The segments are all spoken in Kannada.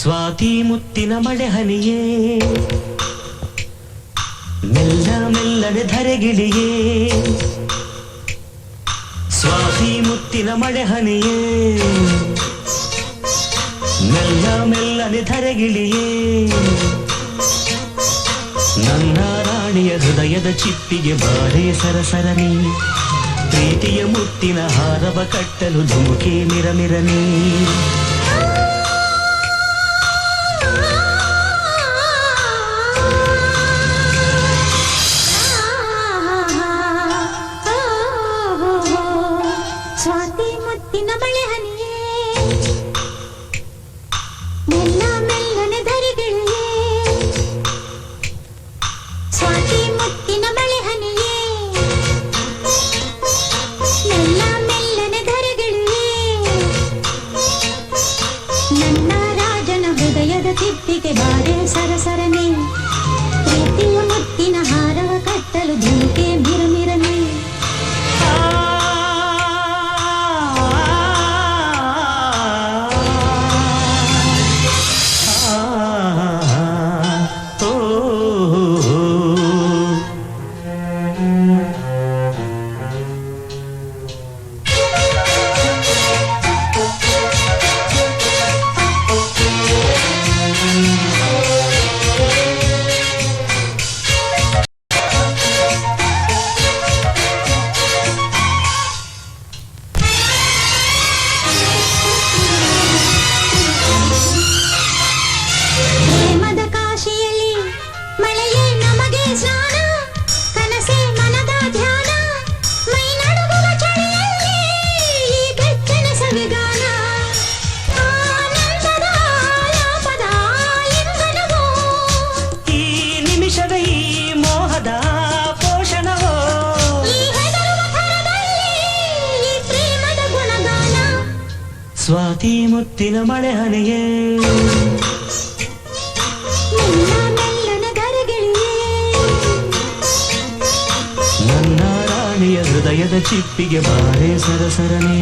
ಸ್ವಾತಿ ಮುತ್ತಿನ ಮಳೆ ಹನಿಯೇ ಮೆಲ್ಲ ಮೆಲ್ಲನೆ ಧರೆಗಿಳಿಯೇ ಸ್ವಾತಿ ಮುತ್ತಿನ ಮಳೆ ಹನಿಯೇ ಮೆಲ್ಲ ಮೆಲ್ಲನೆ ಧರೆಗಿಳಿಯೇ ನನ್ನ ರಾಣಿಯ ಹೃದಯದ ಚಿಪ್ಪಿಗೆ ಬಾರೆ ಸರಸರನೆ ಪ್ರೀತಿಯ ಮುತ್ತಿನ ಹಾರವ ಕಟ್ಟಲು ಧುಮುಕೆ ಮಿರಮಿರನೆ ಸ್ವಾತಿ ಮುತ್ತಿನ ಮಳೆ ಹನಿಯೇ ಮೆಲ್ಲ ಮೆಲ್ಲನೆ ಧರೆಗಿಳಿಯೇ ಸ್ವಾತಿ ಮುತ್ತಿನ ಮಳೆ ಹನಿಯೇ ಮೆಲ್ಲ ಮೆಲ್ಲನೆ ಧರೆಗಿಳಿಯೇ ನನ್ನ ರಾಜನ ಹೃದಯದ ತಿಪ್ಪಿಗೆ ಬಾರೆ ಸರಸರನೆ ಪ್ರೀತಿಯ ಮುತ್ತಿನ ಹಾರವ ಕಟ್ಟಲು ಧುಮುಕೆ ಮಿರಮಿರನೆ ಸ್ವಾತಿ ಮುತ್ತಿನ ಮಳೆ ಹನಿಯೇ ಮೆಲ್ಲ ಮೆಲ್ಲನೆ ಧರೆಗಿಳಿಯೇ ನನ್ನ ರಾಣಿಯ ಹೃದಯದ ಚಿಪ್ಪಿಗೆ ಬಾರೆ ಸರಸರನೆ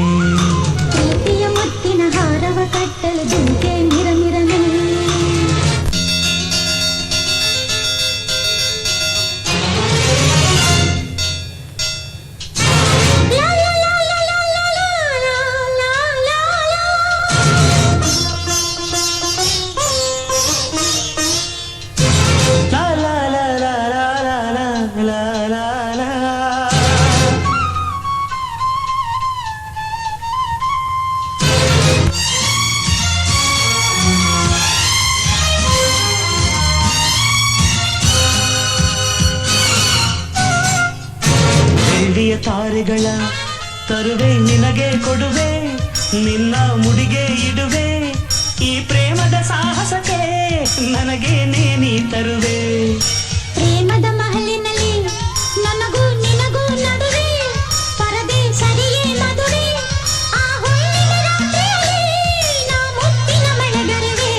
ಪ್ರೀತಿಯ ಮುತ್ತಿನ ಹಾರವ ಕಟ್ಟಲು ಧುಮುಕೆ ಮಿರಮಿರನೆ ತಾರೆಗಳ ತರುವೆ ನಿನಗೆ ಕೊಡುವೆ ನಿನ್ನ ಮುಡಿಗೆ ಇಡುವೆ ಈ ಪ್ರೇಮದ ಸಾಹಸಕ್ಕೆ ನನಗೆ ನೀ ತರುವೆ ಪ್ರೇಮದ ಮಹಲಿನಲ್ಲಿ ನನಗೂ ನಿನಗೂ ನಡುವೆ ಪರದೆ ಸರಿಯೇ ಮದುವೆ ಆ ಹೊನ್ನಿನ ರಾತ್ರಿಯಲ್ಲಿ ನಾ ಮುತ್ತಿನ ಮಳೆಗರೆವೆ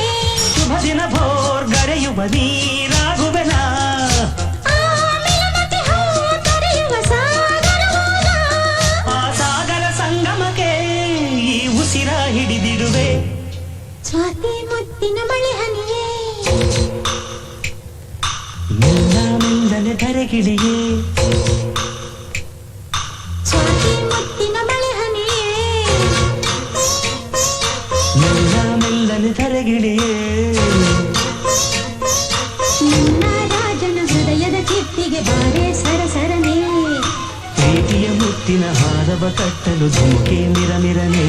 ಶುಭ ದಿನ ಭೋರ್ ಗರೆಯುವ ನೀರಾಗುವೆನ ಹಿಡಿದಿಡುವೆ ಸ್ವಾತಿ ಮುತ್ತಿನ ಮಳೆ ಹನಿಯೇ ಮೆಲ್ಲ ಮೆಲ್ಲನೆ ಧರೆಗಿಳಿಯೇ ಸ್ವಾತಿ ಮುತ್ತಿನ ಮಳೆ ಹನಿಯೇ ಮೆಲ್ಲ ಮೆಲ್ಲನೆ ಧರೆಗಿಳಿಯೇ ನನ್ನ ರಾಜನ ಹೃದಯದ ಚಿಪ್ಪಿಗೆ ಬಾರೆ ಸರಸರನೆ ಪ್ರೀತಿಯ ಮುತ್ತಿನ ಹಾರವ ಕಟ್ಟಲು ಧುಮುಕೆ ಮಿರಮಿರನೆ